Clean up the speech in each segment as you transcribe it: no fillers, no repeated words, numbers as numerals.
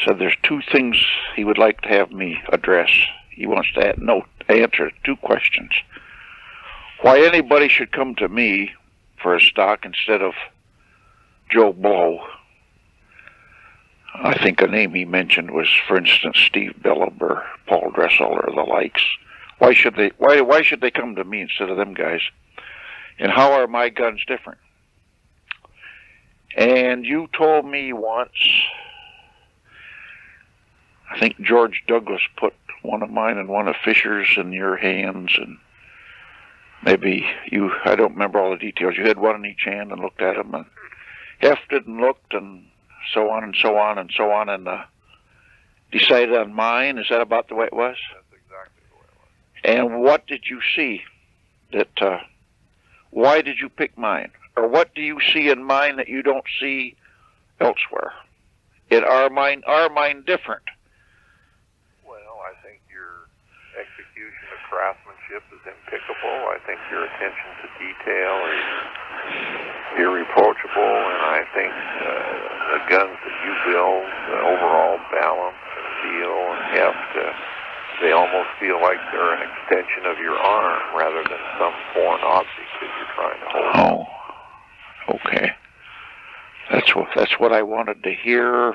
said there's two things he would like to have me address. He wants to answer two questions. Why anybody should come to me for a stock instead of Joe Blow. I think a name he mentioned was, for instance, Steve Billab or Paul Dressel or the likes. Why should they come to me instead of them guys? And how are my guns different? And you told me once, I think George Douglas put one of mine and one of Fisher's in your hands, and maybe I don't remember all the details. You had one in each hand and looked at them and hefted and looked and so on and so on and so on, and decided on mine. Is that about the way it was? That's exactly the way it was. And what did you see? Why did you pick mine? Or what do you see in mine that you don't see elsewhere? Are mine different? Well, I think your execution of craftsmanship is impeccable. I think your attention to detail is irreproachable, and I think the guns that you build, the overall balance and feel and heft, they almost feel like they're an extension of your arm rather than some foreign object that you're trying to hold. Oh, okay. That's what I wanted to hear.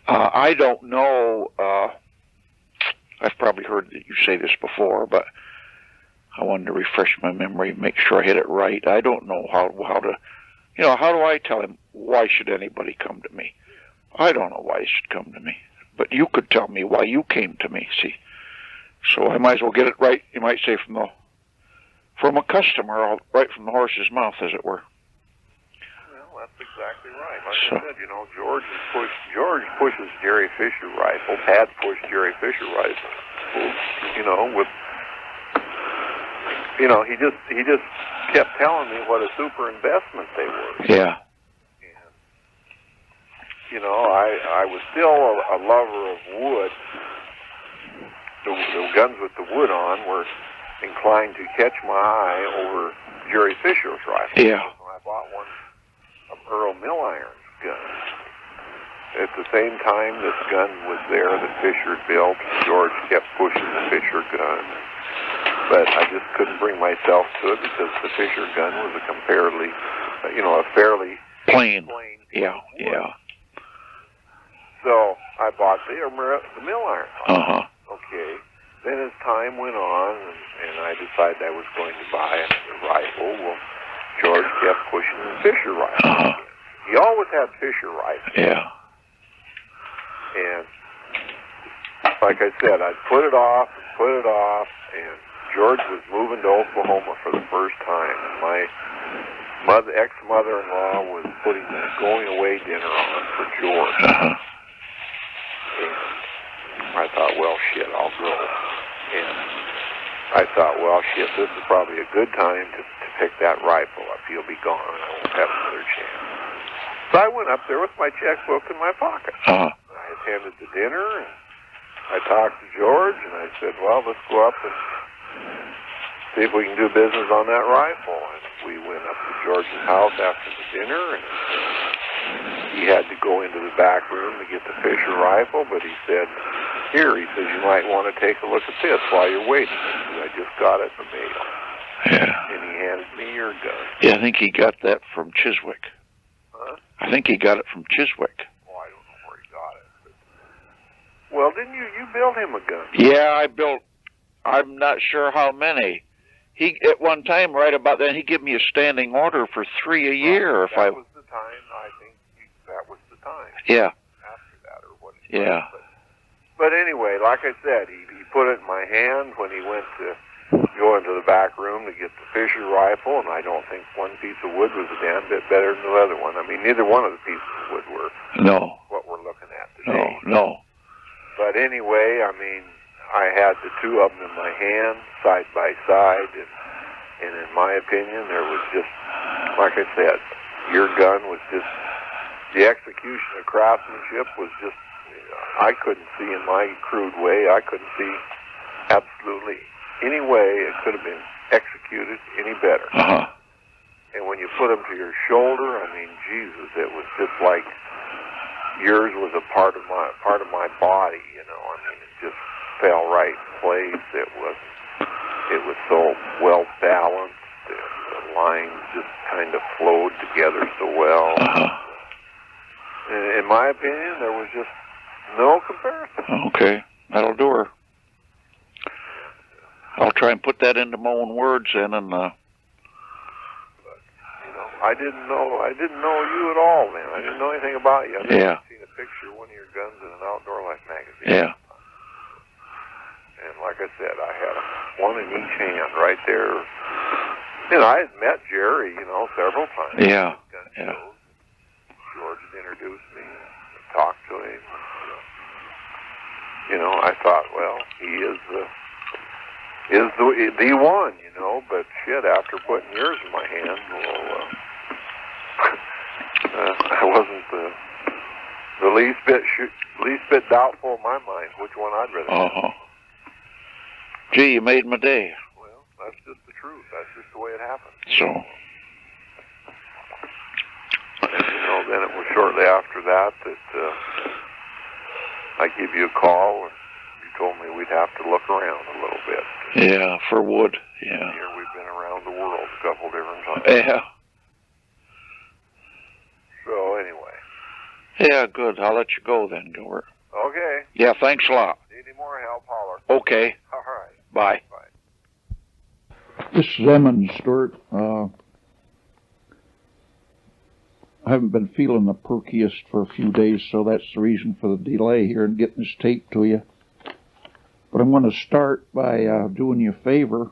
I don't know. I've probably heard that you say this before, but I wanted to refresh my memory, make sure I hit it right. I don't know how to, how do I tell him, why should anybody come to me? I don't know why he should come to me, but you could tell me why you came to me, see? So I might as well get it right, you might say, from a customer, right from the horse's mouth, as it were. Well, that's exactly right. Like I said, George pushes Jerry Fisher rifles, had pushed Jerry Fisher rifles, with, he just kept telling me what a super investment they were. Yeah. And, I was still a lover of wood. The guns with the wood on were inclined to catch my eye over Jerry Fisher's rifle. Yeah. When I bought one of Earl Milliron's guns. At the same time this gun was there that Fisher built, George kept pushing the Fisher gun. But I just couldn't bring myself to it because the Fisher gun was a comparatively, a fairly plain wood. Yeah. So I bought the Milliron. Okay. Then as time went on, and I decided I was going to buy a rifle, well, George kept pushing the Fisher rifle. He always had Fisher rifles. Yeah. And like I said, I'd put it off, and George was moving to Oklahoma for the first time, and my ex-mother-in-law was putting the going-away dinner on for George. And I thought, well, shit, I'll go. And I thought, well, shit, this is probably a good time to pick that rifle up. He'll be gone, and I won't have another chance. So I went up there with my checkbook in my pocket. I attended the dinner, and I talked to George, and I said, well, let's go up and see if we can do business on that rifle. And we went up to George's house after the dinner, and he had to go into the back room to get the Fisher rifle, but he said, he says, you might want to take a look at this while you're waiting. He said, I just got it in the mail. Yeah. And he handed me your gun. Yeah, I think he got that from Chiswick. Huh? I think he got it from Chiswick. Oh, I don't know where he got it. But... Well, didn't you built him a gun? Yeah, I'm not sure how many. He, at one time, right about then, he gave me a standing order for 3 a year. That was the time, I think, that was the time. Yeah. After that, or what? Yeah. But anyway, like I said, he put it in my hand when he went to go into the back room to get the Fisher rifle, and I don't think one piece of wood was a damn bit better than the other one. I mean, neither one of the pieces of wood were what we're looking at today. No. But anyway, I mean, I had the two of them in my hand, side by side, and in my opinion, there was just, like I said, your gun was just, the execution of craftsmanship was just, I couldn't see in my crude way, I couldn't see absolutely any way it could have been executed any better. And when you put them to your shoulder, I mean, Jesus, it was just like yours was a part of my body. You know, I mean, it just fell right in place. It was so well balanced. The lines just kind of flowed together so well. In my opinion, there was just no comparison. Okay, that'll do her. I'll try and put that into my own words then, and But, you know, I didn't know you at all, man. I didn't know anything about you. I've yeah. seen a picture of one of your guns in an Outdoor Life magazine. Yeah. And like I said, I had one in each hand right there. You know, I had met Jerry, you know, several times. Yeah. Yeah. George had introduced me, talked to him. You know, I thought, well, he is the one, you know. But shit, after putting yours in my hand, well, I wasn't the least bit doubtful in my mind which one I'd rather. Gee, you made my day. Well, that's just the truth. That's just the way it happened. So. And, you know, then it was shortly after that I gave you a call, and you told me we'd have to look around a little bit. Yeah, for wood. Yeah. Here we've been around the world a couple different times. Yeah. So anyway. Yeah, good. I'll let you go then, Gilbert. Okay. Yeah, thanks a lot. Need any more help, holler. Okay. All right. Bye. Bye. This is Emmons, Stuart. I haven't been feeling the perkiest for a few days, so that's the reason for the delay here in getting this tape to you. But I'm going to start by doing you a favor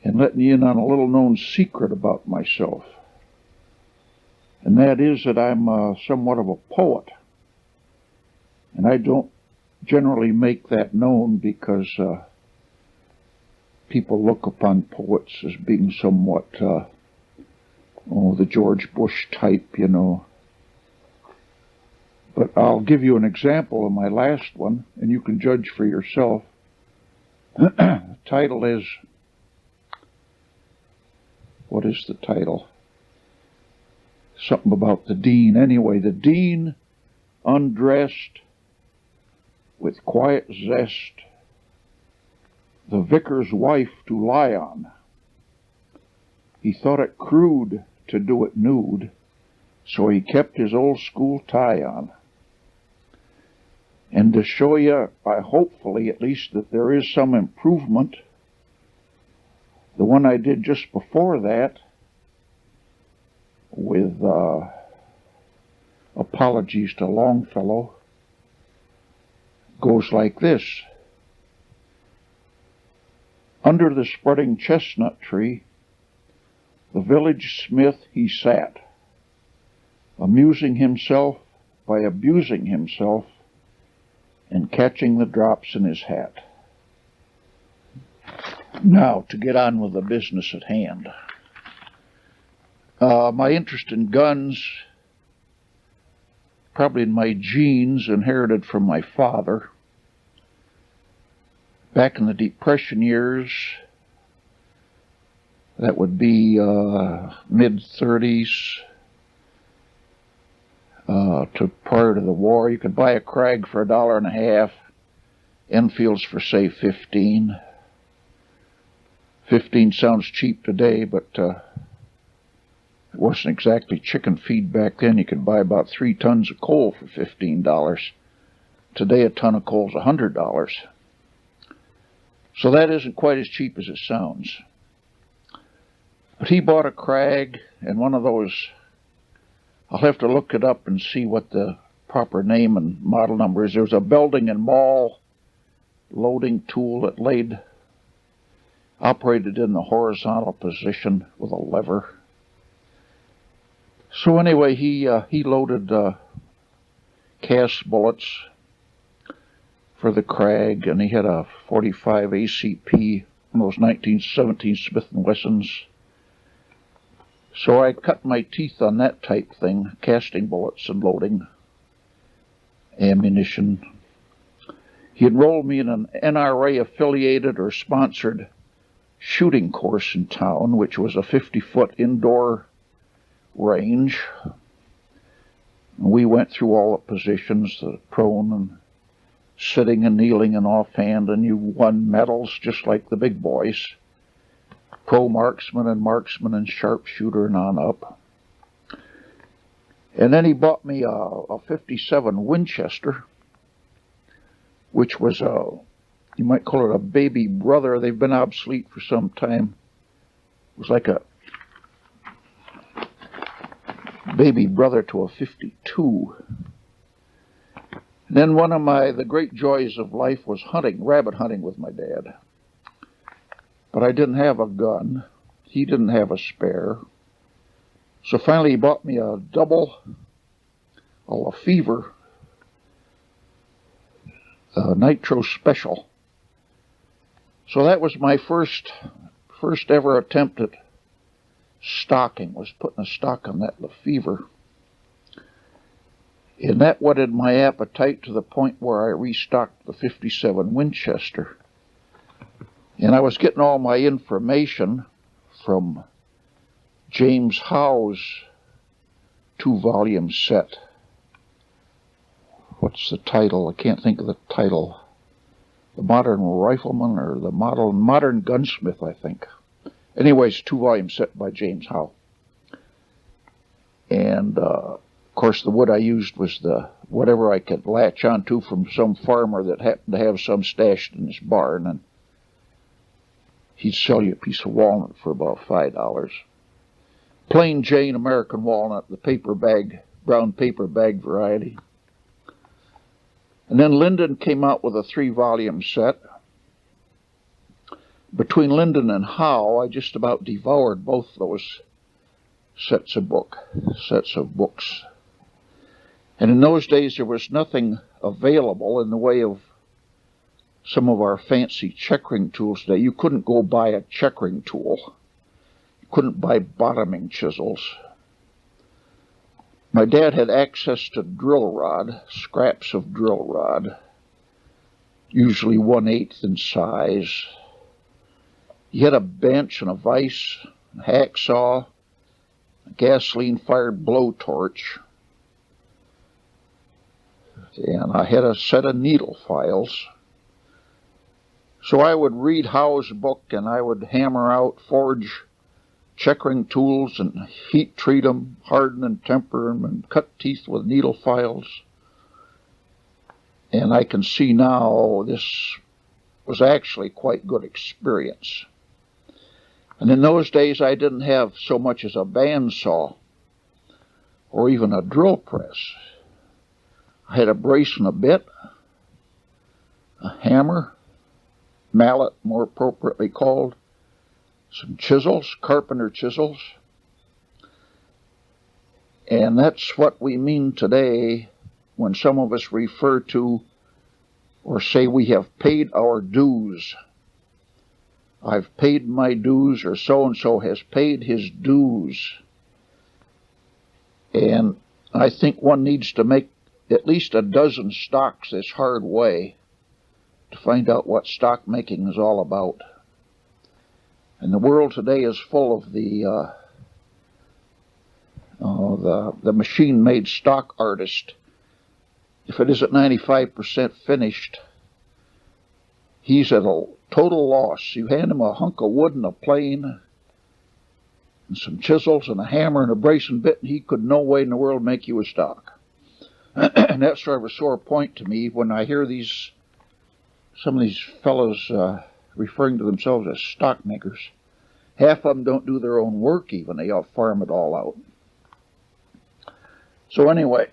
and letting you in on a little-known secret about myself. And that is that I'm somewhat of a poet. And I don't generally make that known because people look upon poets as being somewhat, the George Bush type, you know. But I'll give you an example of my last one, and you can judge for yourself. The title is, what is the title? Something about the dean. Anyway, the dean undressed with quiet zest the vicar's wife to lie on. He thought it crude to do it nude, so he kept his old school tie on. And to show you, hopefully at least, that there is some improvement, the one I did just before that, with apologies to Longfellow, goes like this. Under the spreading chestnut tree, the village smith he sat, amusing himself by abusing himself and catching the drops in his hat. Now, to get on with the business at hand. My interest in guns, probably in my genes, inherited from my father. Back in the Depression years, that would be mid-30s to prior to the war. You could buy a Krag for $1.50, Enfields for, say, 15. 15 sounds cheap today, but it wasn't exactly chicken feed back then. You could buy about 3 tons of coal for $15. Today, a ton of coal is $100. So that isn't quite as cheap as it sounds. But he bought a Krag, and one of those, I'll have to look it up and see what the proper name and model number is. There was a Belding and Maul loading tool that operated in the horizontal position with a lever. So anyway, he loaded cast bullets for the Krag, and he had a 45 ACP, one of those 1917 Smith & Wessons. So I cut my teeth on that type thing, casting bullets and loading ammunition. He enrolled me in an NRA-affiliated or sponsored shooting course in town, which was a 50-foot indoor range. we went through all the positions, the prone and sitting and kneeling and offhand, and you won medals just like the big boys. Pro marksman and sharpshooter and on up. And then he bought me a 57 Winchester, which was you might call it a baby brother. They've been obsolete for some time. It was like a baby brother to a 52. And then one of the great joys of life was hunting, rabbit hunting with my dad. But I didn't have a gun. He didn't have a spare. So finally he bought me a Lefevre Nitro Special. So that was my first ever attempt at stocking, was putting a stock on that Lefevre. And that whetted my appetite to the point where I restocked the 57 Winchester. And I was getting all my information from James Howe's 2-volume set. What's the title? I can't think of the title. The Modern Rifleman or the Modern Gunsmith, I think. Anyways, 2-volume set by James Howe. And, of course, the wood I used was whatever I could latch onto from some farmer that happened to have some stashed in his barn, and he'd sell you a piece of walnut for about $5. Plain Jane American walnut, the paper bag, brown paper bag variety. And then Linden came out with a 3-volume set. Between Linden and Howe, I just about devoured both those sets of books. And in those days, there was nothing available in the way of some of our fancy checkering tools today. You couldn't go buy a checkering tool. You couldn't buy bottoming chisels. My dad had access to drill rod, scraps of drill rod, usually 1/8 in size. He had a bench and a vise, a hacksaw, a gasoline-fired blowtorch, and I had a set of needle files. So I would read Howe's book, and I would hammer out, forge checkering tools and heat treat them, harden and temper them, and cut teeth with needle files. And I can see now this was actually quite good experience. And in those days I didn't have so much as a bandsaw or even a drill press. I had a brace and a bit, a hammer, mallet more appropriately called, some chisels, carpenter chisels. And that's what we mean today when some of us refer to or say we have paid our dues. I've paid my dues, or so-and-so has paid his dues. And I think one needs to make at least a dozen stocks this hard way to find out what stock making is all about. And the world today is full of the machine-made stock artist. If it isn't 95% finished, he's at a total loss. You hand him a hunk of wood and a plane and some chisels and a hammer and a brace and bit, and he could no way in the world make you a stock. And that's sort of a sore point to me when I hear some of these fellows referring to themselves as stock makers. Half of them don't do their own work even. They all farm it all out. So anyway,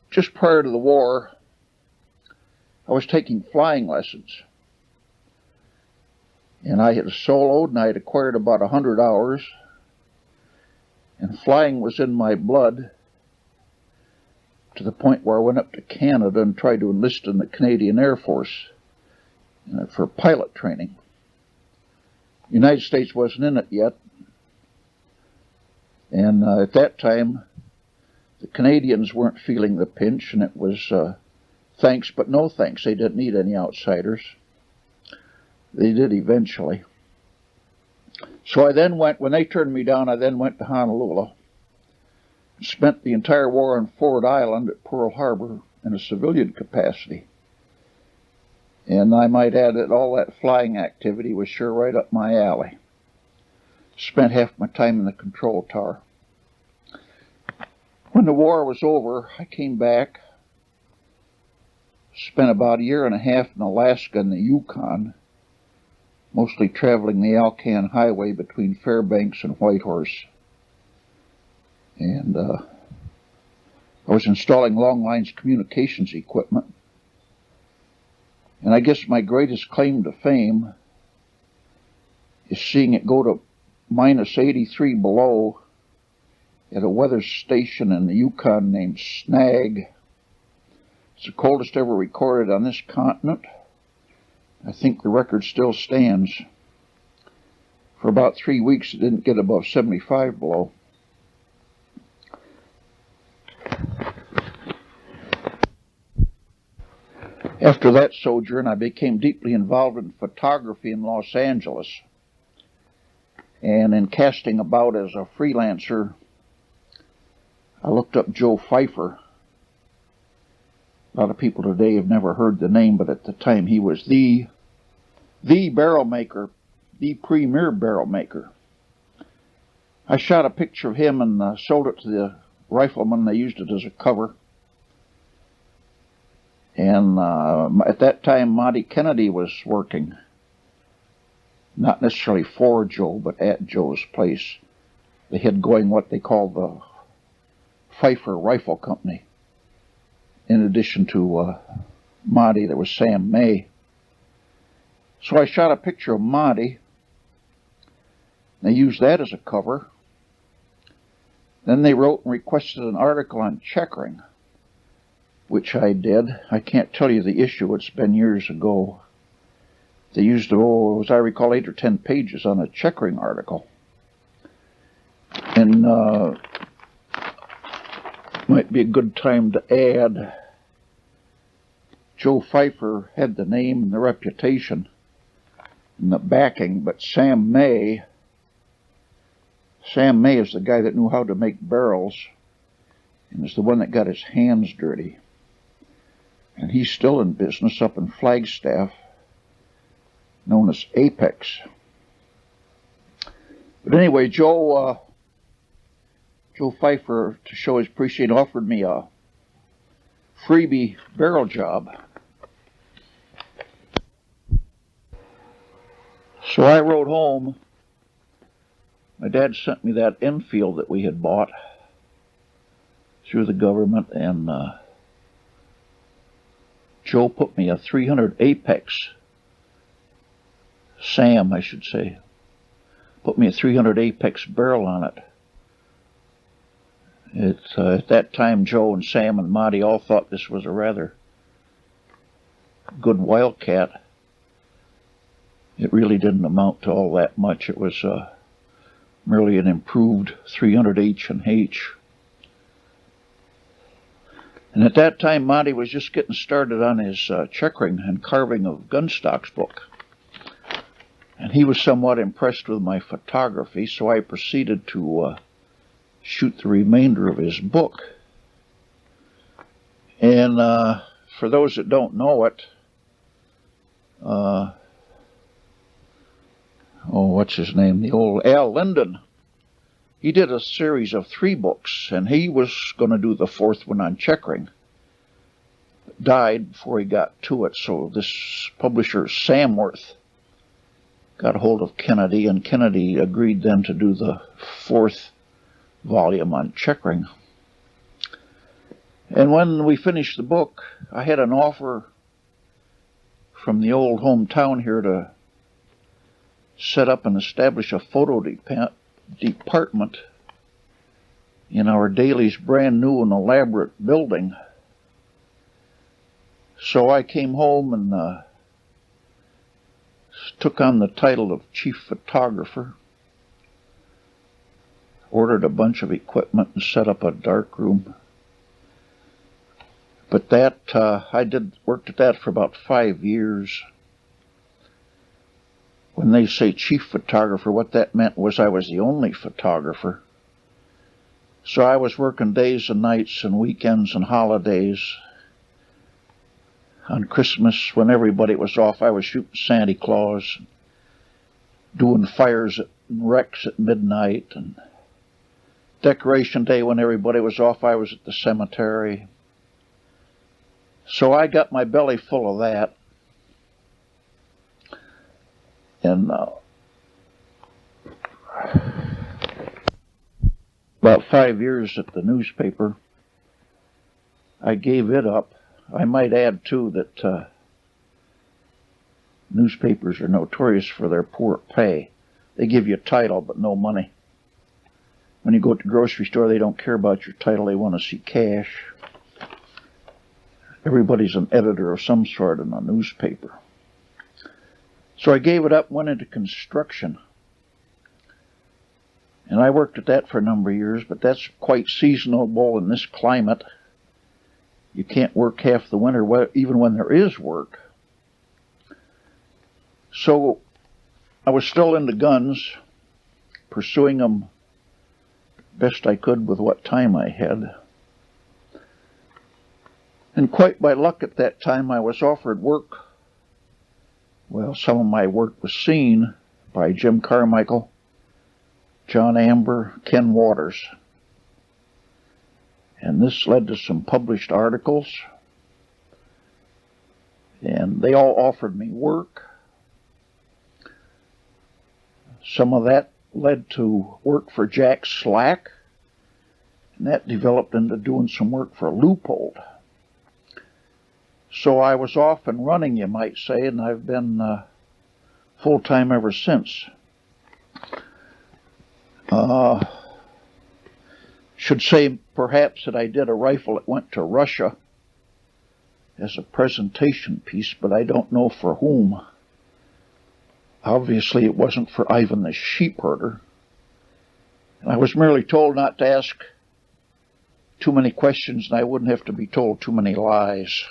just prior to the war, I was taking flying lessons. And I had soloed, and I had acquired about 100 hours. And flying was in my blood to the point where I went up to Canada and tried to enlist in the Canadian Air Force for pilot training. The United States wasn't in it yet. And at that time, the Canadians weren't feeling the pinch, and it was thanks but no thanks. They didn't need any outsiders. They did eventually. So I then went, when they turned me down, I then went to Honolulu. Spent the entire war on Ford Island at Pearl Harbor in a civilian capacity. And I might add that all that flying activity was sure right up my alley. Spent half my time in the control tower. When the war was over, I came back, spent about a year and a half in Alaska and the Yukon, mostly traveling the Alcan Highway between Fairbanks and Whitehorse. And I was installing long lines communications equipment. And I guess my greatest claim to fame is seeing it go to minus 83 below at a weather station in the Yukon named Snag. It's the coldest ever recorded on this continent. I think the record still stands. For about 3 weeks, it didn't get above 75 below. After that sojourn, I became deeply involved in photography in Los Angeles. And in casting about as a freelancer, I looked up Joe Pfeiffer. A lot of people today have never heard the name, but at the time he was the barrel maker, the premier barrel maker. I shot a picture of him and sold it to the riflemen. They used it as a cover. And at that time, Monty Kennedy was working. Not necessarily for Joe, but at Joe's place. They had going what they called the Pfeiffer Rifle Company. In addition to Monty, there was Sam May. So I shot a picture of Monty. They used that as a cover. Then they wrote and requested an article on checkering, which I did. I can't tell you the issue. It's been years ago. They used, as I recall, 8 or 10 pages on a checkering article. And might be a good time to add, Joe Pfeiffer had the name and the reputation and the backing, but Sam May is the guy that knew how to make barrels and is the one that got his hands dirty. And he's still in business up in Flagstaff, known as Apex. But anyway, Joe Pfeiffer, to show his appreciation, offered me a freebie barrel job. So I rode home. My dad sent me that Enfield that we had bought through the government, and Joe put me a 300 Apex, Sam, I should say, put me a 300 Apex barrel on it. At that time, Joe and Sam and Monty all thought this was a rather good Wildcat. It really didn't amount to all that much. It was merely an improved 300 H&H. And at that time, Monty was just getting started on his checkering and carving of Gunstocks book. And he was somewhat impressed with my photography, so I proceeded to shoot the remainder of his book. And for those that don't know it, what's his name? The old Al Linden. He did a series of 3 books, and he was going to do the 4th one on checkering. Died before he got to it, so this publisher, Samworth, got a hold of Kennedy, and Kennedy agreed then to do the 4th volume on checkering. And when we finished the book, I had an offer from the old hometown here to set up and establish a photo department in our Daly's brand new and elaborate building. So I came home and took on the title of chief photographer, ordered a bunch of equipment and set up a dark room. But that I worked at that for about 5 years. When they say chief photographer, what that meant was I was the only photographer. So I was working days and nights and weekends and holidays. On Christmas, when everybody was off, I was shooting Santa Claus, doing fires and wrecks at midnight, and Decoration Day, when everybody was off, I was at the cemetery. So I got my belly full of that. And about 5 years at the newspaper, I gave it up. I might add, too, that newspapers are notorious for their poor pay. They give you a title, but no money. When you go to the grocery store, they don't care about your title. They want to see cash. Everybody's an editor of some sort in a newspaper. So I gave it up, went into construction. And I worked at that for a number of years, but that's quite seasonable in this climate. You can't work half the winter, even when there is work. So I was still into guns, pursuing them best I could with what time I had. And quite by luck at that time, I was offered work. Well, some of my work was seen by Jim Carmichael, John Amber, Ken Waters. And this led to some published articles. And they all offered me work. Some of that led to work for Jack Slack. And that developed into doing some work for Loophole. So I was off and running, you might say, and I've been full-time ever since. Should say perhaps that I did a rifle that went to Russia as a presentation piece, but I don't know for whom. Obviously it wasn't for Ivan the sheep herder. And I was merely told not to ask too many questions, and I wouldn't have to be told too many lies.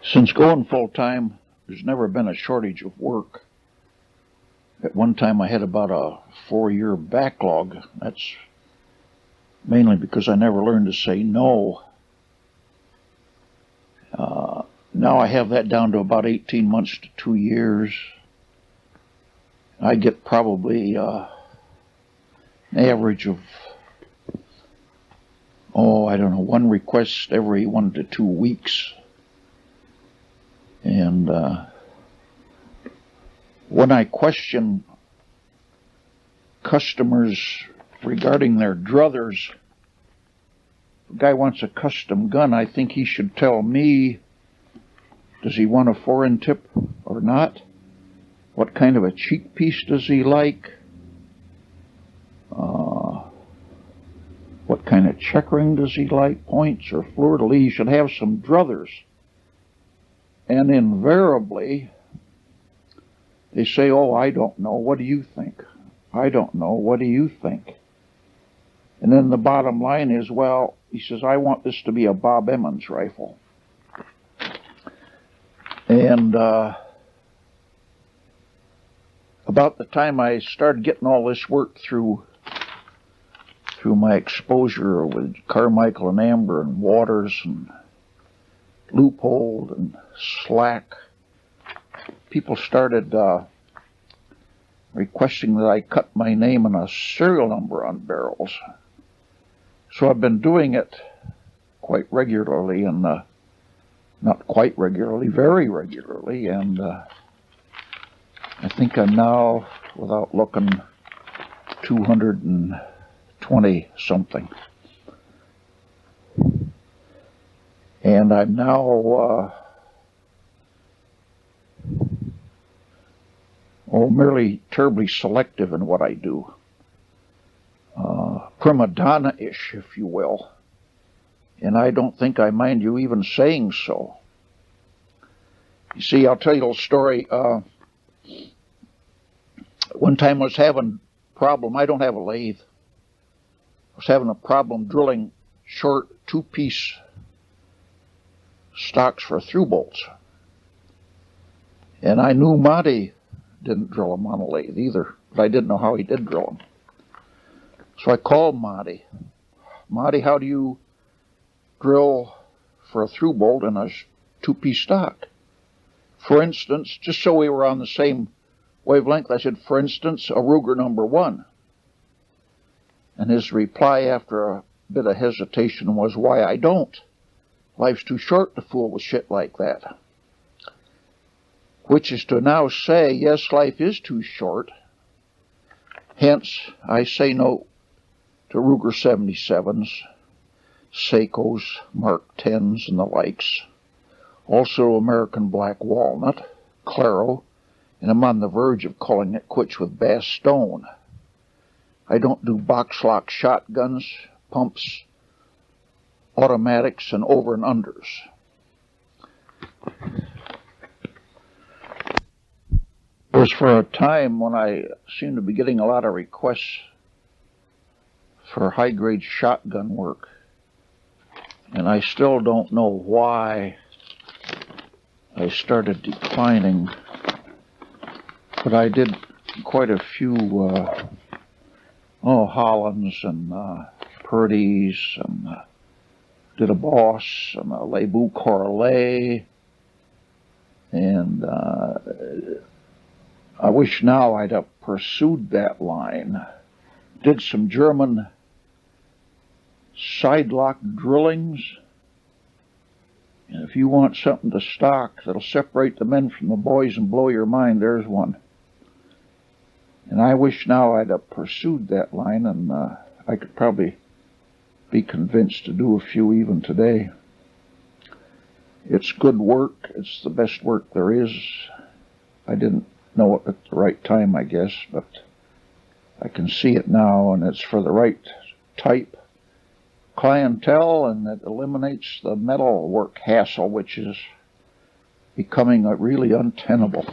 Since going full-time, there's never been a shortage of work. At one time I had about a 4-year backlog. That's mainly because I never learned to say no. Now I have that down to about 18 months to 2 years. I get probably an average of, I don't know, one request every 1 to 2 weeks. And when I question customers regarding their druthers, if a guy wants a custom gun, I think he should tell me, does he want a foreign tip or not? What kind of a cheek piece does he like? What kind of checkering does he like? Points or fleur-de-lis? He should have some druthers. And invariably, they say, I don't know, what do you think? I don't know, what do you think? And then the bottom line is, he says, I want this to be a Bob Emmons rifle. And about the time I started getting all this work through my exposure with Carmichael and Amber and Waters and Loophole and Slack, people started requesting that I cut my name and a serial number on barrels. So I've been doing it quite regularly, and not quite regularly, very regularly, and I think I'm now, without looking, 220 something. And I'm now merely terribly selective in what I do. Prima donna-ish, if you will. And I don't think I mind you even saying so. You see, I'll tell you a little story. One time I was having a problem. I don't have a lathe. I was having a problem drilling short 2-piece stocks for through bolts. And I knew Monty didn't drill them on a lathe either, but I didn't know how he did drill them. So I called Monty. Monty, how do you drill for a through bolt in a two-piece stock? For instance, just so we were on the same wavelength, I said, for instance, a Ruger number 1. And his reply after a bit of hesitation was, why, I don't. Life's too short to fool with shit like that. Which is to now say, yes, life is too short. Hence, I say no to Ruger 77s, Seikos, Mark 10s, and the likes. Also American Black Walnut, Claro, and I'm on the verge of calling it quits with Bass Stone. I don't do box lock shotguns, pumps, automatics, and over and unders. It was for a time when I seemed to be getting a lot of requests for high-grade shotgun work. And I still don't know why I started declining. But I did quite a few, Hollands and Purdy's, and did a Boss and a Le Bout Corlet. And I wish now I'd have pursued that line. Did some German side lock drillings. And if you want something to stock that'll separate the men from the boys and blow your mind, there's one. And I wish now I'd have pursued that line, and I could probably be convinced to do a few even today. It's good work. It's the best work there is. I didn't know it at the right time, I guess, but I can see it now, and it's for the right type clientele, and it eliminates the metal work hassle, which is becoming really untenable.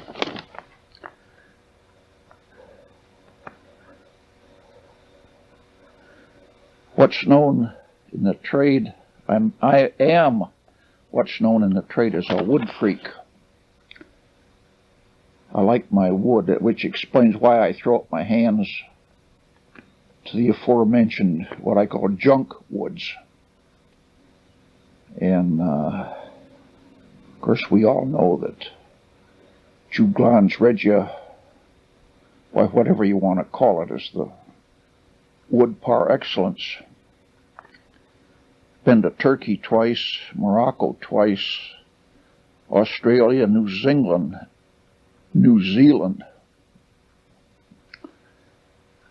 What's known in the trade, I am what's known in the trade as a wood freak. I like my wood, which explains why I throw up my hands to the aforementioned, what I call junk woods. And, of course, we all know that Juglans Regia, whatever you want to call it, is the wood par excellence. Been to Turkey twice, Morocco twice, Australia, New Zealand.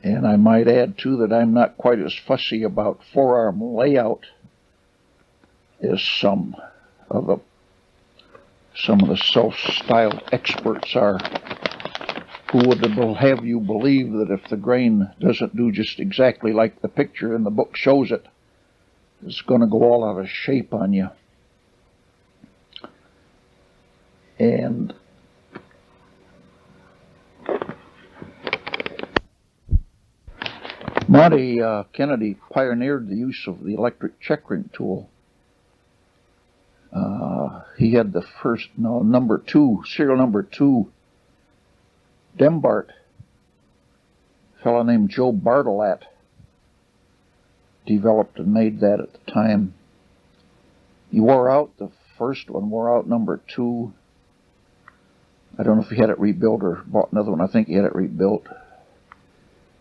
And I might add, too, that I'm not quite as fussy about forearm layout as some of the self-styled experts are, who will have you believe that if the grain doesn't do just exactly like the picture in the book shows it, it's going to go all out of shape on you. And Monty Kennedy pioneered the use of the electric checkering tool. He had the first, serial number 2, Dembart, a fellow named Joe Bartolat, developed and made that at the time. He wore out, the first one wore out number 2. I don't know if he had it rebuilt or bought another one. I think he had it rebuilt.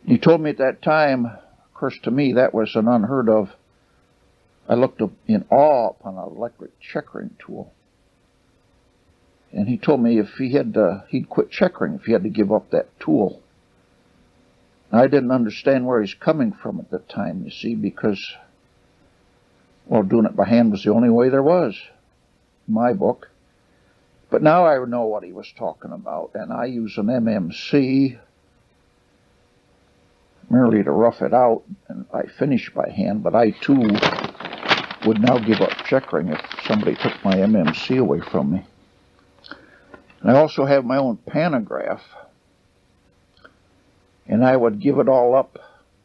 He told me at that time, of course to me that was an unheard of, I looked up in awe upon an electric checkering tool. And he told me if he'd quit checkering if he had to give up that tool. I didn't understand where he's coming from at that time, you see, because, well, doing it by hand was the only way there was, in my book. But now I know what he was talking about, and I use an MMC merely to rough it out, and I finish by hand, but I, too, would now give up checkering if somebody took my MMC away from me. And I also have my own pantograph, and I would give it all up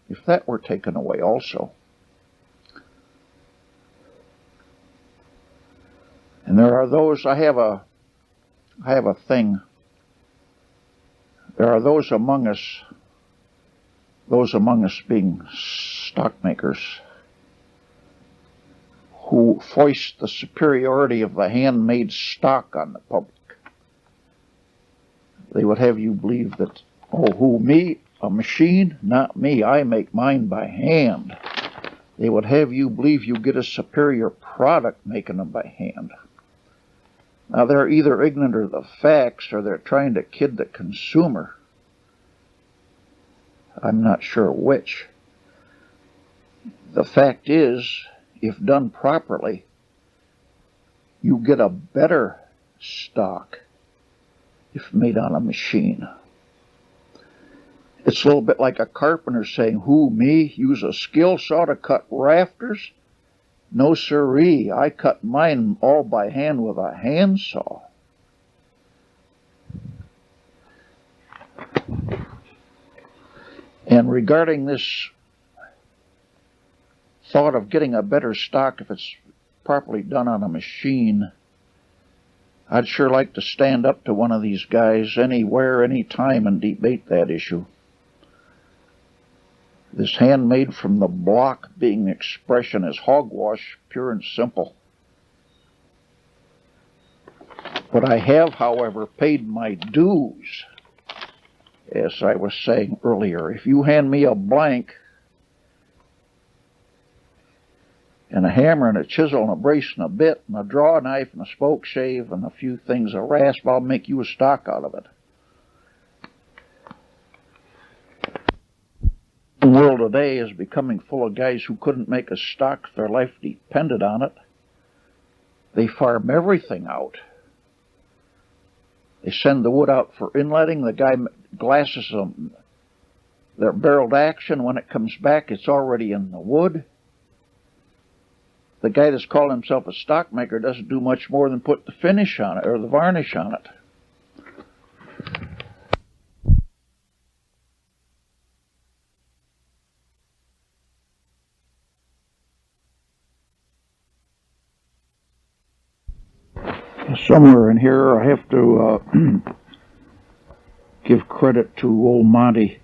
if that were taken away also. And there are those, I have a thing. There are those among us those among us being stockmakers, who foist the superiority of the handmade stock on the public. They would have you believe that, oh, who, me? A machine? Not me. I make mine by hand. They would have you believe you get a superior product making them by hand. Now, they're either ignorant of the facts or they're trying to kid the consumer. I'm not sure which. The fact is, if done properly, you get a better stock if made on a machine. It's a little bit like a carpenter saying, who, me, use a skill saw to cut rafters? No siree, I cut mine all by hand with a handsaw. And regarding this thought of getting a better stock if it's properly done on a machine, I'd sure like to stand up to one of these guys anywhere, anytime, and debate that issue. This handmade from the block being expression is hogwash, pure and simple. But I have, however, paid my dues, as I was saying earlier. If you hand me a blank and a hammer and a chisel and a brace and a bit and a draw knife and a spoke shave and a few things, a rasp, I'll make you a stock out of it. The world today is becoming full of guys who couldn't make a stock if their life depended on it. They farm everything out. They send the wood out for inletting. The guy glasses them. They're barreled action. When it comes back, it's already in the wood. The guy that's calling himself a stockmaker doesn't do much more than put the finish on it, or the varnish on it. Somewhere in here I have to give credit to old Monty.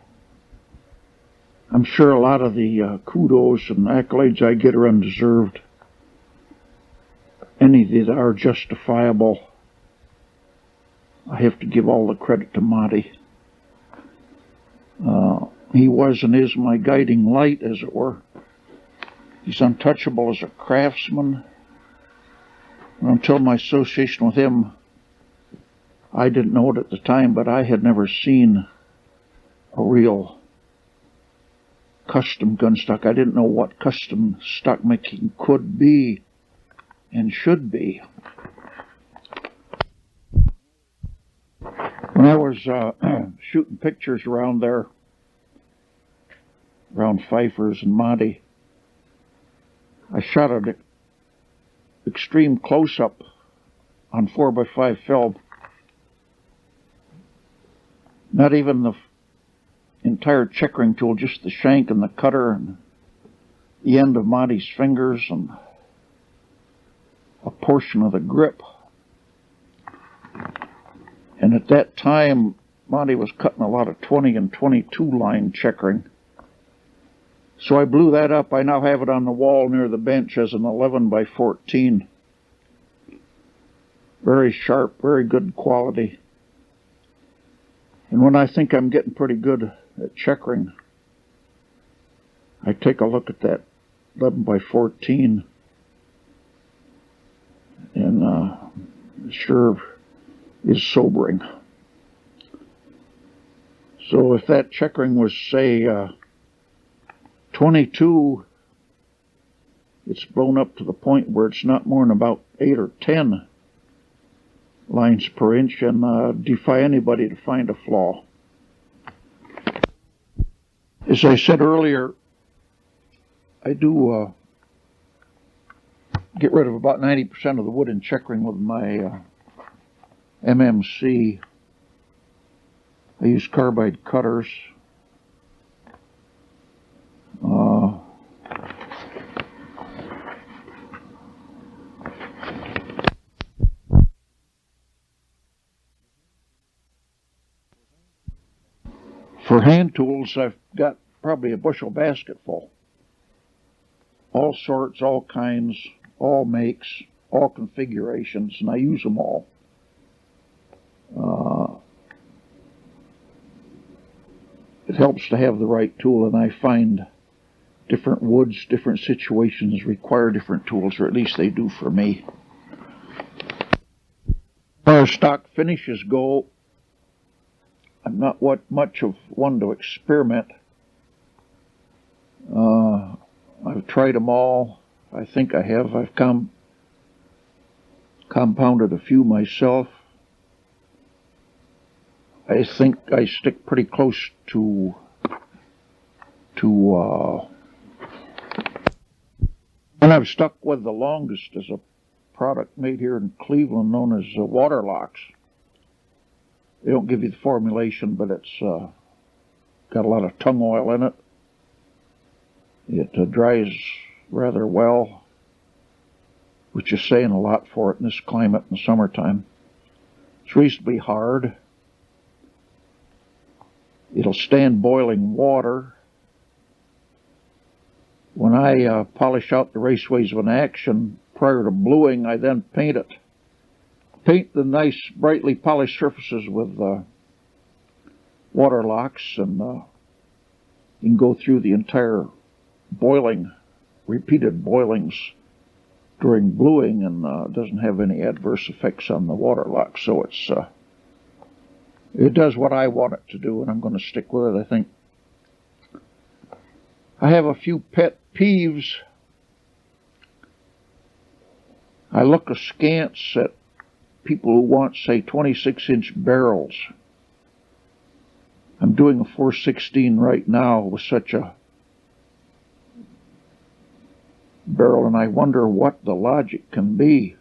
I'm sure a lot of the kudos and accolades I get are undeserved. Any that are justifiable, I have to give all the credit to Monty. He was and is my guiding light, as it were. He's untouchable as a craftsman. Until my association with him, I didn't know it at the time, but I had never seen a real custom gun stock. I didn't know what custom stock making could be and should be. When I was shooting pictures around there, around Pfeiffer's and Monty, I shot an extreme close-up on 4x5 film. Not even the entire checkering tool, just the shank and the cutter and the end of Monty's fingers and a portion of the grip. And at that time, Monty was cutting a lot of 20 and 22 line checkering. So I blew that up. I now have it on the wall near the bench as an 11x14. Very sharp, very good quality. And when I think I'm getting pretty good at checkering, I take a look at that 11x14, and it sure is sobering. So if that checkering was, say, 22, it's blown up to the point where it's not more than about 8 or 10 lines per inch, and defy anybody to find a flaw. As I said earlier, I do get rid of about 90% of the wood in checkering with my MMC. I use carbide cutters. For hand tools, I've got probably a bushel basket full. All sorts, all kinds, all makes, all configurations, and I use them all. It helps to have the right tool, and I find different woods, different situations require different tools, or at least they do for me. As far as stock finishes go, I'm not much of one to experiment. I've tried them all. I think I have. I've compounded a few myself. I think I stick pretty close to and I've stuck with the longest is a product made here in Cleveland known as Waterlox. They don't give you the formulation, but it's got a lot of tung oil in it. It dries rather well, which is saying a lot for it in this climate in the summertime. It's reasonably hard. It'll stand boiling water. When I polish out the raceways of an action prior to bluing, I then paint it. Paint the nice, brightly polished surfaces with Waterlox, and you can go through the entire boiling, repeated boilings during bluing, and doesn't have any adverse effects on the Waterlox. So it does what I want it to do, and I'm going to stick with it, I think. I have a few pet peeves. I look askance at people who want, say, 26-inch barrels. I'm doing a 416 right now with such a barrel, and I wonder what the logic can be.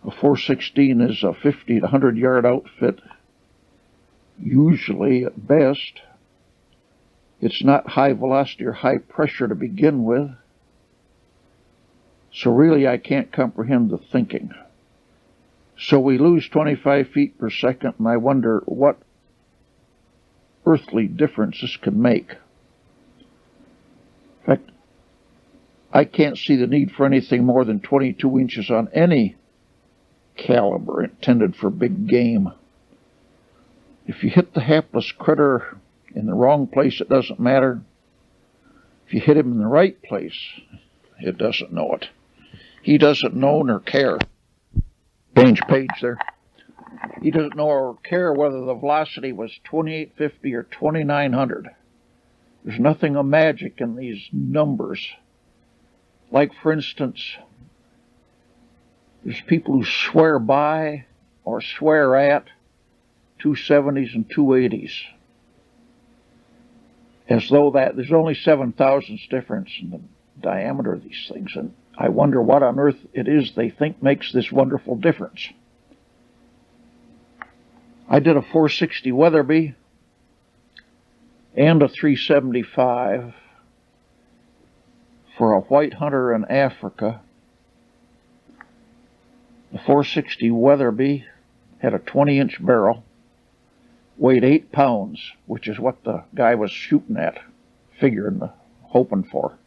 A 416 is a 50 to 100 yard outfit, usually at best. It's not high velocity or high pressure to begin with. So really I can't comprehend the thinking. So we lose 25 feet per second, and I wonder what earthly difference this can make. In fact, I can't see the need for anything more than 22 inches on any caliber intended for big game. If you hit the hapless critter in the wrong place, it doesn't matter. If you hit him in the right place, it doesn't know it. He doesn't know nor care. Change page there. He doesn't know or care whether the velocity was 2850 or 2900. There's nothing of magic in these numbers. Like, for instance, there's people who swear by or swear at 270s and 280s. As though that there's only 7 thousandths difference in the diameter of these things, and I wonder what on earth it is they think makes this wonderful difference. I did a 460 Weatherby and a 375 for a white hunter in Africa. The 460 Weatherby had a 20-inch barrel, weighed 8 pounds, which is what the guy was shooting at, hoping for.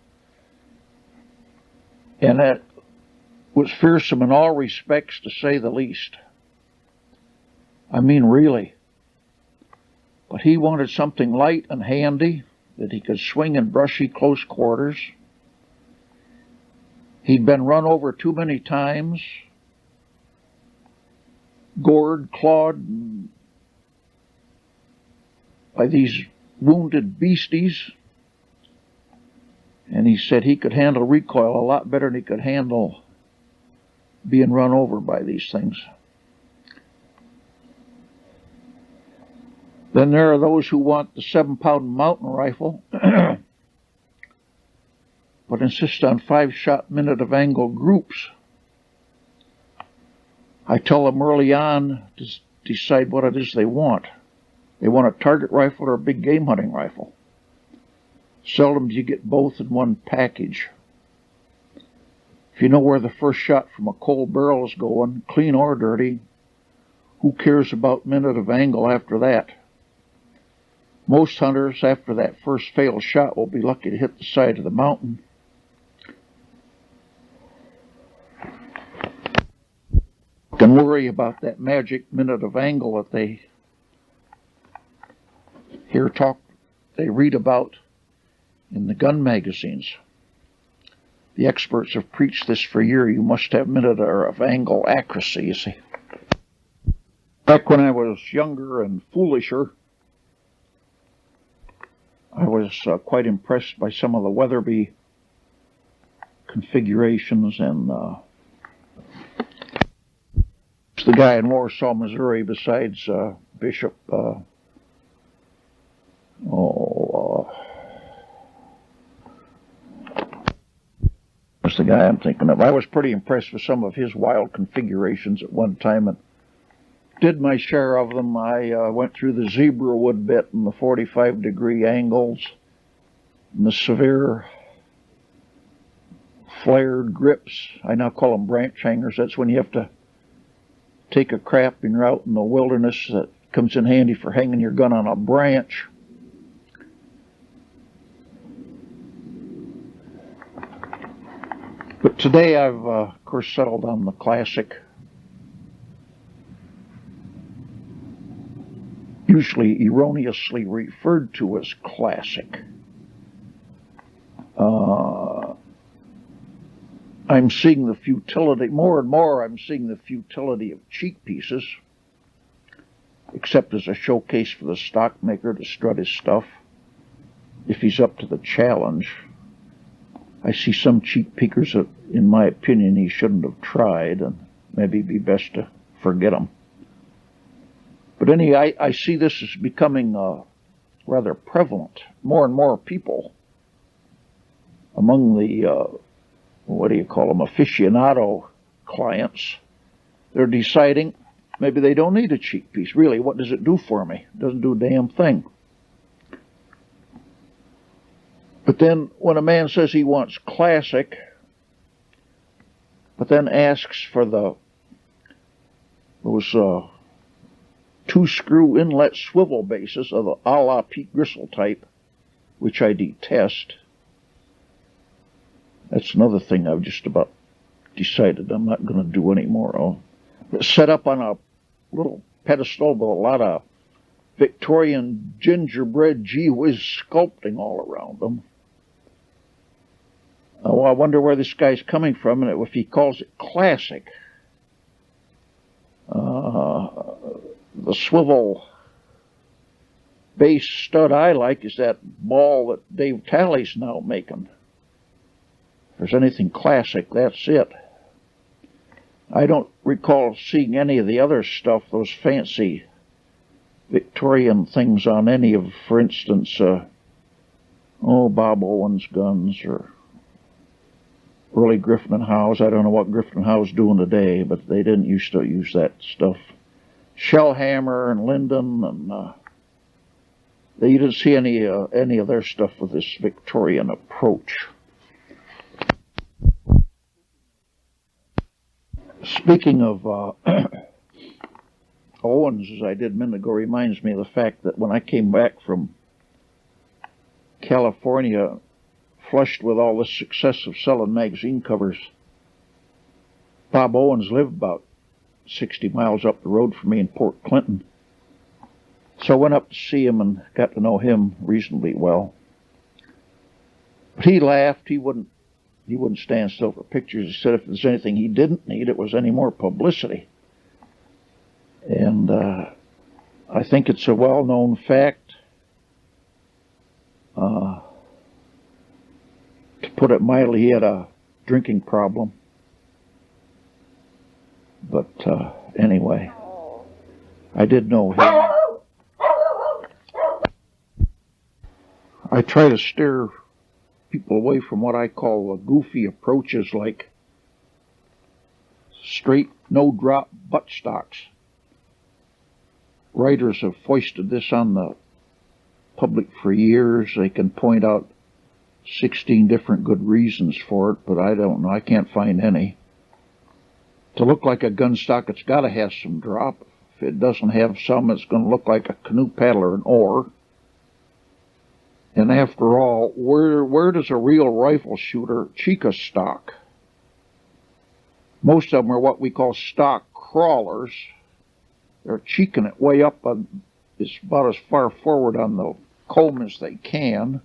And it was fearsome in all respects, to say the least. I mean, really. But he wanted something light and handy that he could swing in brushy close quarters. He'd been run over too many times, gored, clawed by these wounded beasties, and he said he could handle recoil a lot better than he could handle being run over by these things. Then there are those who want the 7-pound mountain rifle, but insist on 5-shot minute of angle groups. I tell them early on to decide what it is they want. They want a target rifle or a big game hunting rifle. Seldom do you get both in one package. If you know where the first shot from a cold barrel is going, clean or dirty, who cares about minute of angle after that? Most hunters, after that first failed shot, will be lucky to hit the side of the mountain. Can worry about that magic minute of angle that they read about in the gun magazines. The experts have preached this for years. You must have minute of angle accuracy, you see. Back when I was younger and foolisher, I was quite impressed by some of the Weatherby configurations, and the guy in Warsaw, Missouri, besides Bishop, what's the guy I'm thinking of? I was pretty impressed with some of his wild configurations at one time, and did my share of them. I went through the zebra wood bit and the 45-degree angles, and the severe flared grips. I now call them branch hangers. That's when you have to take a crapping route in the wilderness. That comes in handy for hanging your gun on a branch. But today I've, of course, settled on the classic, usually erroneously referred to as classic. I'm seeing the futility, more and more I'm seeing the futility of cheek pieces, except as a showcase for the stock maker to strut his stuff, if he's up to the challenge. I see some cheek peekers that, in my opinion, he shouldn't have tried, and maybe it'd be best to forget them. But anyway, I see this as becoming rather prevalent. More and more people among the, what do you call them, aficionado clients, they're deciding maybe they don't need a cheek piece. Really, what does it do for me? It doesn't do a damn thing. But then when a man says he wants classic, but then asks for those 2-screw inlet swivel bases of the a la Pete Gristle type, which I detest. That's another thing I've just about decided I'm not going to do anymore of. Set up on a little pedestal with a lot of Victorian gingerbread gee-whiz sculpting all around them. Well, I wonder where this guy's coming from, and if he calls it classic. The swivel base stud I like is that ball that Dave Talley's now making. If there's anything classic, that's it. I don't recall seeing any of the other stuff, those fancy Victorian things on any of, for instance, Bob Owens guns or early Griffin and Howes. I don't know what Griffin and Howes doing today, but they didn't used to use that stuff. Shellhammer and Linden, and you didn't see any of their stuff with this Victorian approach. Speaking of Owens, as I did a minute ago, reminds me of the fact that when I came back from California, flushed with all this success of selling magazine covers, Bob Owens lived about 60 miles up the road from me in Port Clinton. So I went up to see him and got to know him reasonably well. But he laughed. He wouldn't stand still for pictures. He said if there's anything he didn't need, it was any more publicity. And I think it's a well-known fact. To put it mildly, he had a drinking problem. But anyway, I did know him. I try to steer people away from what I call goofy approaches like straight, no-drop butt stocks. Writers have foisted this on the public for years. They can point out 16 different good reasons for it, but I don't know. I can't find any. To look like a gun stock, it's got to have some drop. If it doesn't have some, it's going to look like a canoe paddle or an oar. And after all, where does a real rifle shooter cheek a stock? Most of them are what we call stock crawlers. They're cheeking it way up on, it's about as far forward on the comb as they can.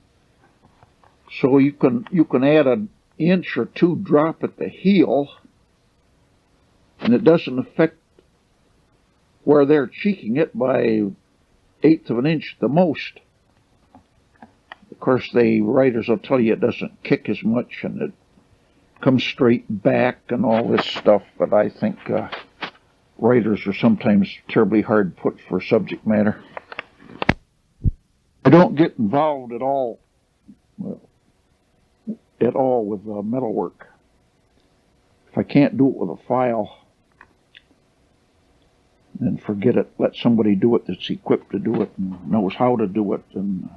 So you can add an inch or two drop at the heel, and it doesn't affect where they're cheeking it by 1/8 of an inch at the most. Of course, the writers will tell you it doesn't kick as much and it comes straight back and all this stuff, but I think writers are sometimes terribly hard put for subject matter. I don't get involved at all with metalwork. If I can't do it with a file, then forget it. Let somebody do it that's equipped to do it and knows how to do it and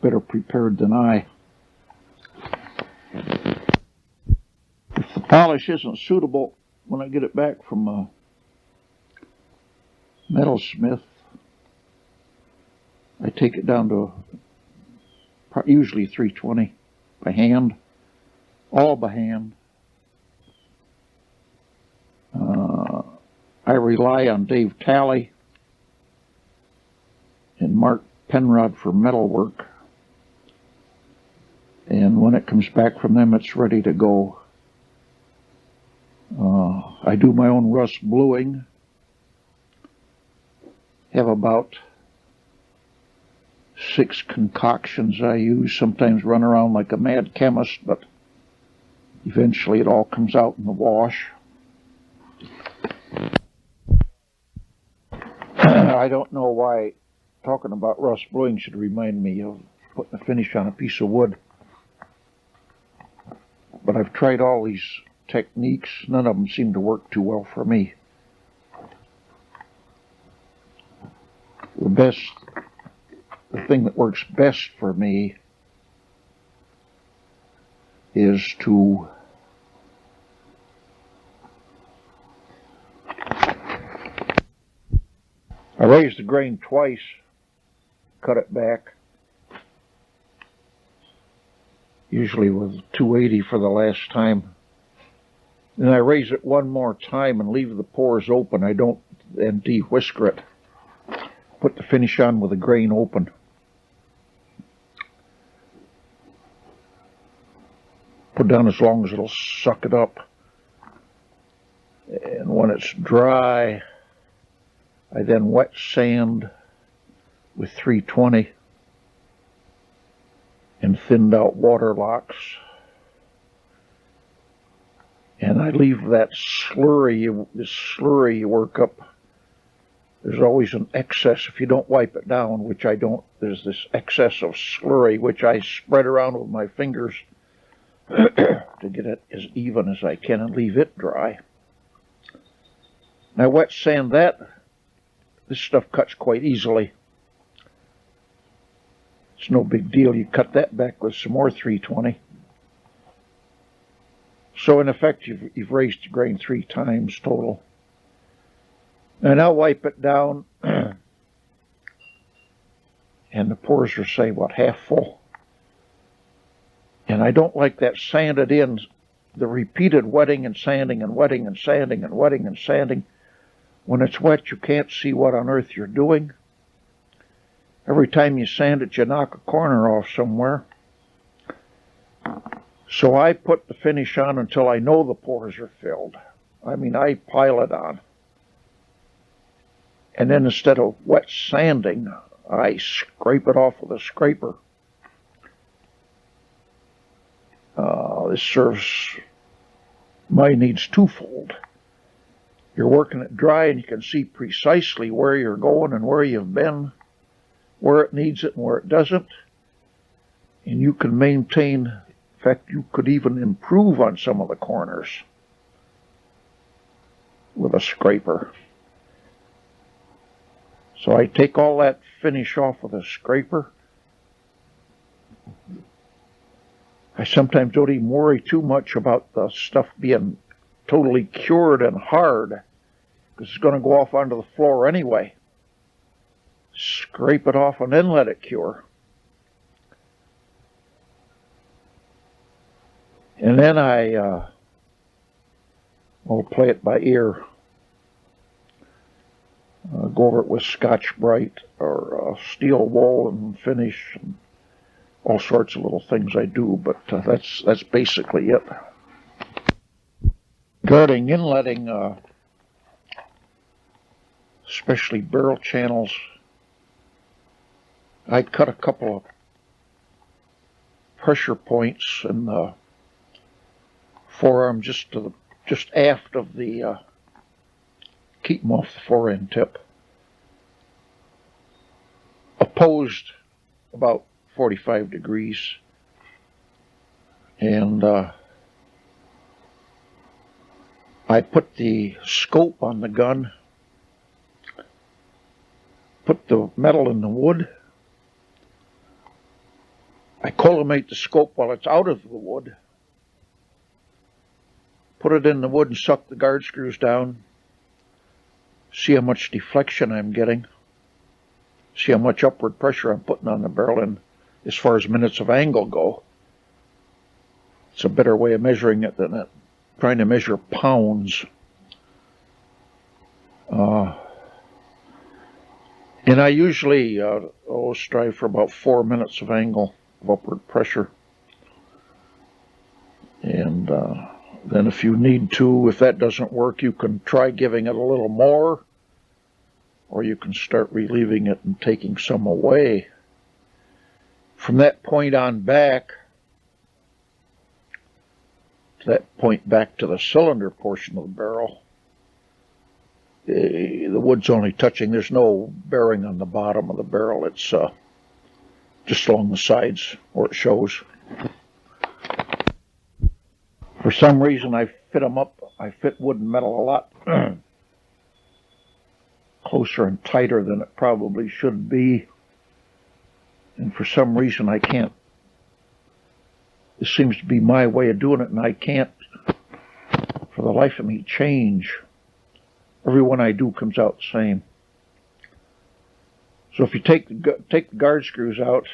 better prepared than I. If the polish isn't suitable when I get it back from a metalsmith, I take it down to usually 320 by hand, all by hand. I rely on Dave Talley and Mark Penrod for metal work. And when it comes back from them, it's ready to go. I do my own rust bluing. Have about 6 concoctions I use. Sometimes run around like a mad chemist, but eventually it all comes out in the wash. I don't know why talking about rust bluing should remind me of putting a finish on a piece of wood. But I've tried all these techniques. None of them seem to work too well for me. The thing that works best for me is to I raise the grain twice, cut it back, usually with 280 for the last time. Then I raise it one more time and leave the pores open. I don't then de-whisker it. Put the finish on with the grain open. Put down as long as it'll suck it up. And when it's dry, I then wet sand with 320 and thinned out Waterlox. And I leave that slurry work up. There's always an excess if you don't wipe it down, which I don't. There's this excess of slurry, which I spread around with my fingers to get it as even as I can and leave it dry. Now wet sand that. This stuff cuts quite easily. It's no big deal. You cut that back with some more 320. So in effect, you've raised the grain 3 times total. And I'll wipe it down, and the pores are, say, what, half full. And I don't like that sanded in, the repeated wetting and sanding and wetting and sanding and wetting and sanding. When it's wet, you can't see what on earth you're doing. Every time you sand it, you knock a corner off somewhere. So I put the finish on until I know the pores are filled. I mean, I pile it on. And then instead of wet sanding, I scrape it off with a scraper. This serves my needs twofold. You're working it dry and you can see precisely where you're going and where you've been, where it needs it and where it doesn't. And you can maintain, in fact, you could even improve on some of the corners with a scraper. So I take all that finish off with a scraper. I sometimes don't even worry too much about the stuff being totally cured and hard, because it's going to go off onto the floor anyway. Scrape it off and then let it cure. And then I'll play it by ear. Go over it with Scotch Brite or steel wool and finish, and all sorts of little things I do, but that's basically it. Regarding inletting, especially barrel channels, I cut a couple of pressure points in the forearm just aft of the keep them off the fore-end tip, opposed about 45 degrees, and I put the scope on the gun, put the metal in the wood, I collimate the scope while it's out of the wood, put it in the wood and suck the guard screws down, see how much deflection I'm getting, see how much upward pressure I'm putting on the barrel, and as far as minutes of angle go, it's a better way of measuring it than trying to measure pounds. And I usually strive for about 4 minutes of angle of upward pressure. And then if you need to, if that doesn't work, you can try giving it a little more, or you can start relieving it and taking some away. From that point on back, to that point back to the cylinder portion of the barrel, the wood's only touching, there's no bearing on the bottom of the barrel, it's just along the sides where it shows. For some reason I fit them up, I fit wood and metal a lot closer and tighter than it probably should be, and for some reason I can't. This seems to be my way of doing it, and I can't for the life of me change. Every one I do comes out the same. So if you take the guard screws out,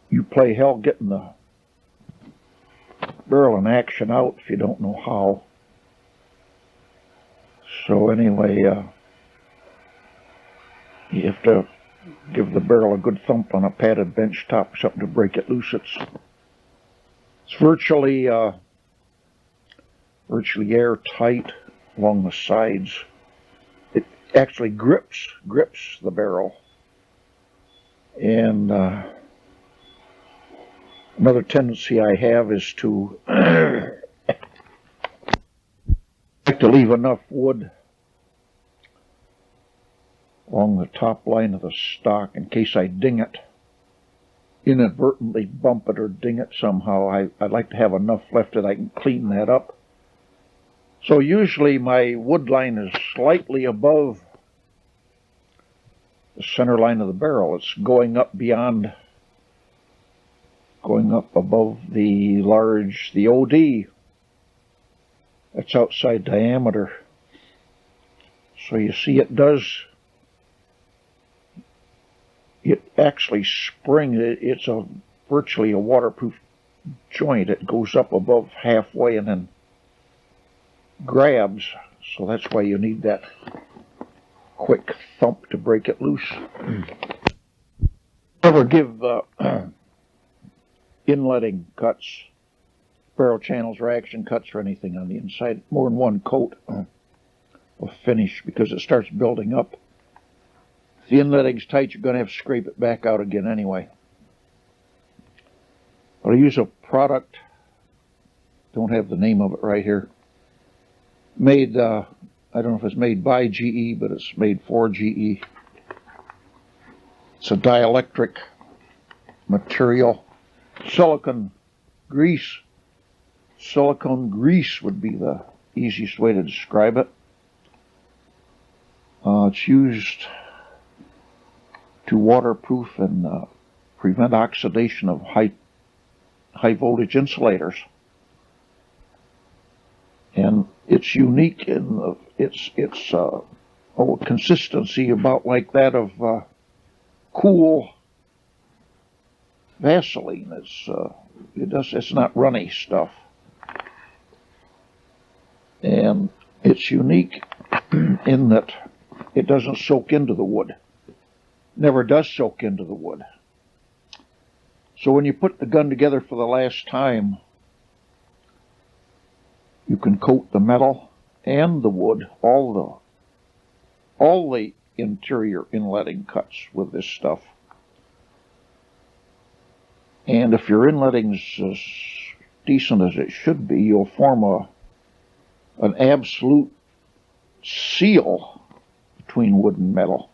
you play hell getting the barrel in action out if you don't know how. So anyway, you have to give the barrel a good thump on a padded bench top, something to break it loose. It's virtually airtight along the sides. It actually grips the barrel. And another tendency I have is to like to leave enough wood along the top line of the stock in case I ding it, inadvertently bump it or ding it somehow. I'd like to have enough left that I can clean that up. So usually my wood line is slightly above the center line of the barrel. It's going up above the OD. That's outside diameter. So you see it actually springs. It's virtually a waterproof joint. It goes up above halfway and then grabs. So that's why you need that quick thump to break it loose. Never give inletting cuts, barrel channels or action cuts or anything on the inside, more than one coat of finish, because it starts building up. If the inletting's tight, you're going to have to scrape it back out again anyway. But I use a product, don't have the name of it right here, made, I don't know if it's made by GE, but it's made for GE. It's a dielectric material. Silicone grease. Silicone grease would be the easiest way to describe it. It's used to waterproof and prevent oxidation of high voltage insulators. And it's unique in its consistency, about like that of cool Vaseline. It's not runny stuff, and it's unique in that it doesn't soak into the wood. Never does soak into the wood. So when you put the gun together for the last time, you can coat the metal and the wood, all the interior inletting cuts with this stuff. And if your inletting's as decent as it should be, you'll form an absolute seal between wood and metal.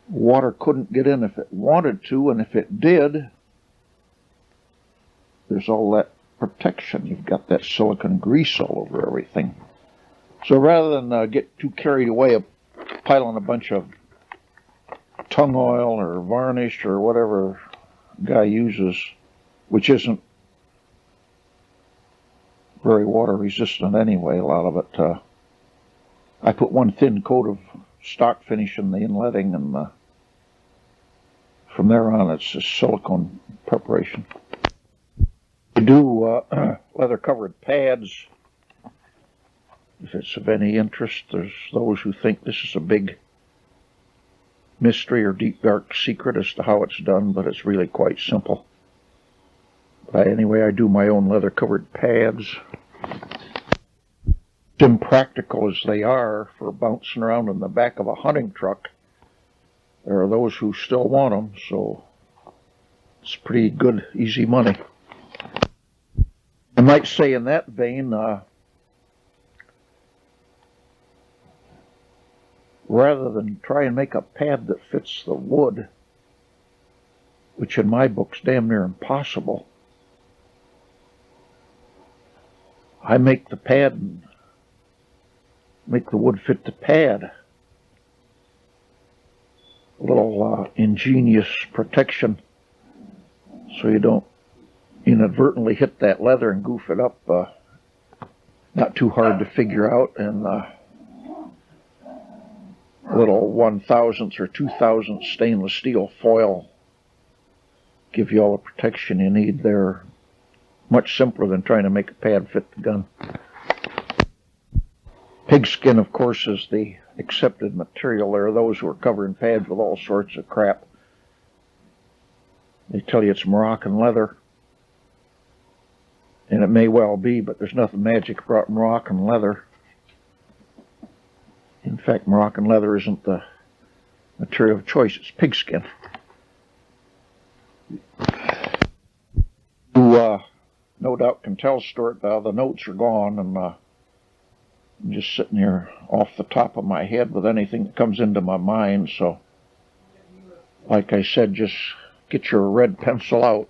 Water couldn't get in if it wanted to, and if it did, there's all that protection. You've got that silicone grease all over everything. So rather than get too carried away piling a bunch of tung oil or varnish or whatever guy uses, which isn't very water resistant anyway, a lot of it, I put one thin coat of stock finish in the inletting, and from there on it's just silicone preparation. We do leather covered pads. If it's of any interest, there's those who think this is a big mystery or deep dark secret as to how it's done, but it's really quite simple. But anyway, I do my own leather covered pads. Impractical as they are for bouncing around in the back of a hunting truck, there are those who still want them, so it's pretty good, easy money. I might say in that vein, rather than try and make a pad that fits the wood, which in my book's damn near impossible, I make the pad and make the wood fit the pad. A little ingenious protection so you don't inadvertently hit that leather and goof it up. Not too hard to figure out, and a little 1/1000th or 2/1000th stainless steel foil give you all the protection you need there. Much simpler than trying to make a pad fit the gun. Pigskin, of course, is the accepted material. There are those who are covering pads with all sorts of crap. They tell you it's Moroccan leather, and it may well be, but there's nothing magic about Moroccan leather. In fact, Moroccan leather isn't the material of choice, it's pigskin. You no doubt can tell, Stuart, the notes are gone, and I'm just sitting here off the top of my head with anything that comes into my mind. So, like I said, just get your red pencil out.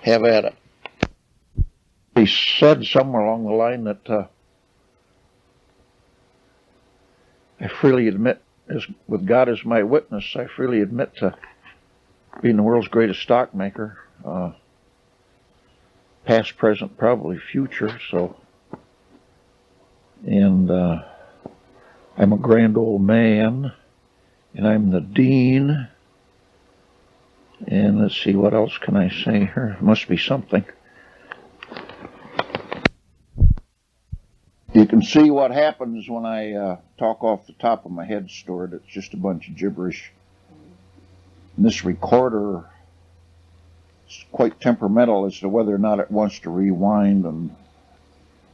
Have at it. He said somewhere along the line that I freely admit, with God as my witness, I freely admit to being the world's greatest stockmaker. Past, present, probably future, so. And I'm a grand old man, and I'm the dean. And let's see, what else can I say here? Must be something. You can see what happens when I talk off the top of my head, Stuart. It's just a bunch of gibberish. And this recorder is quite temperamental as to whether or not it wants to rewind, and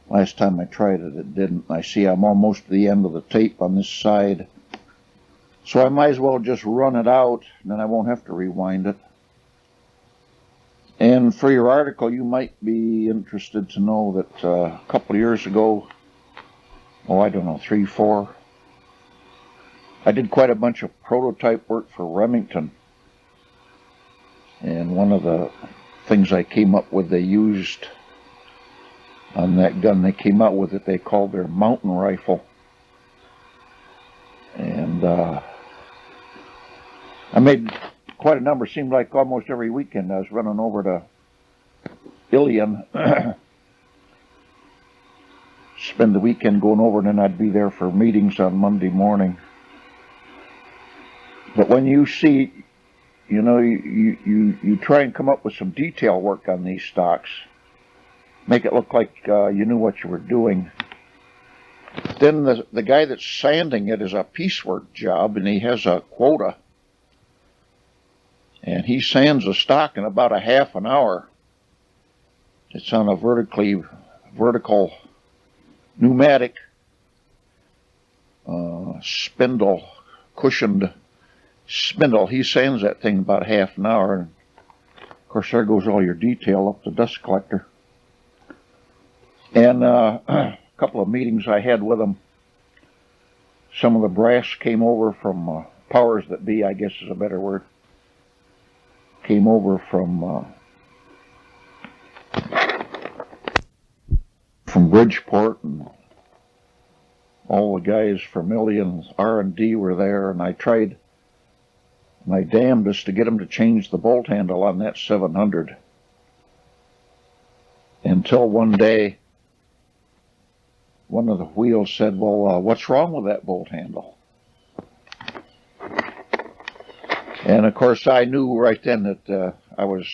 last time I tried it, it didn't. I see I'm almost to the end of the tape on this side, so I might as well just run it out, and then I won't have to rewind it. And for your article, you might be interested to know that a couple of years ago, I don't know, 3, 4, I did quite a bunch of prototype work for Remington. And one of the things I came up with, they used on that gun, they came out with it, they called their mountain rifle. And I made quite a number. Seemed like almost every weekend I was running over to Ilion, spend the weekend going over, and then I'd be there for meetings on Monday morning. But when you see you know, you try and come up with some detail work on these stocks. Make it look like you knew what you were doing. Then the guy that's sanding it is a piecework job, and he has a quota. And he sands a stock in about a half an hour. It's on a vertical pneumatic spindle, cushioned spindle. He sands that thing about half an hour, and of course there goes all your detail up the dust collector. And a couple of meetings I had with him, some of the brass came over from powers that be, I guess is a better word, came over from Bridgeport, and all the guys from Millions R&D were there, and I tried my damnedest to get them to change the bolt handle on that 700. Until one day, one of the wheels said, well, what's wrong with that bolt handle? And of course I knew right then that I was,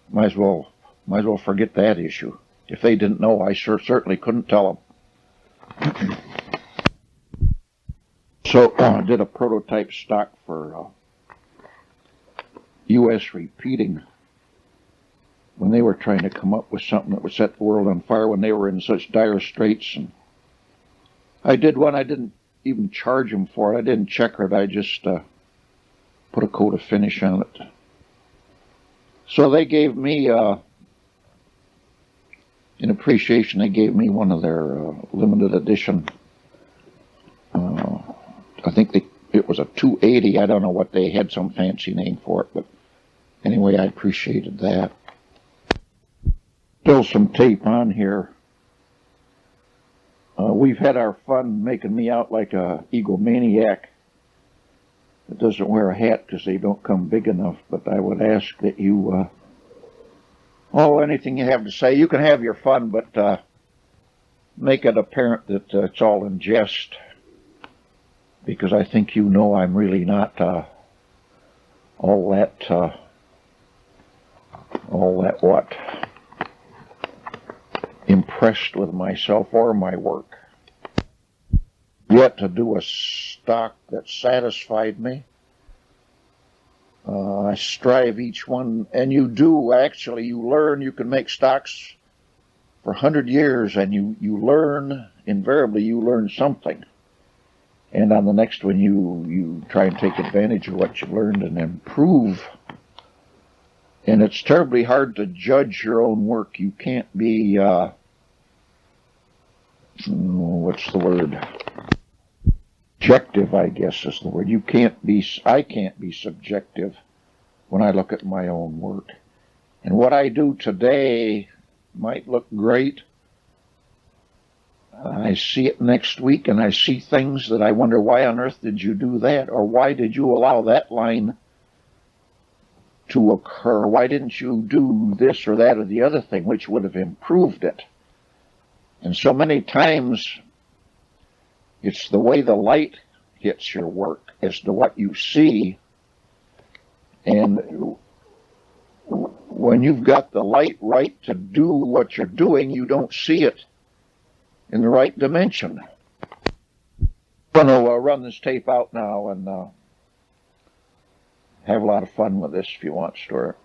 might as well forget that issue. If they didn't know, I certainly couldn't tell them. So I did a prototype stock for U.S. repeating when they were trying to come up with something that would set the world on fire when they were in such dire straits. And I did one. I didn't even charge them for it. I didn't checker it. I just put a coat of finish on it. So they gave me, in appreciation, they gave me one of their limited edition. I think it was a 280. I don't know what they had, some fancy name for it, but anyway, I appreciated that. Still some tape on here. We've had our fun making me out like a egomaniac that doesn't wear a hat because they don't come big enough, but I would ask that you, anything you have to say, you can have your fun, but make it apparent that it's all in jest, because I think you know I'm really not all that what? Impressed with myself or my work. Yet to do a stock that satisfied me. I strive each one, and you do actually, you learn, you can make stocks for 100 years, and you learn, invariably you learn something. And on the next one you try and take advantage of what you learned and improve. And it's terribly hard to judge your own work. You can't be, what's the word? Objective, I guess is the word. I can't be subjective when I look at my own work. And what I do today might look great. I see it next week, and I see things that I wonder, why on earth did you do that? Or why did you allow that line to occur? Why didn't you do this or that or the other thing, which would have improved it? And so many times, it's the way the light hits your work as to what you see. And when you've got the light right to do what you're doing, you don't see it in the right dimension. I'm going to run this tape out now and have a lot of fun with this if you want, Stuart.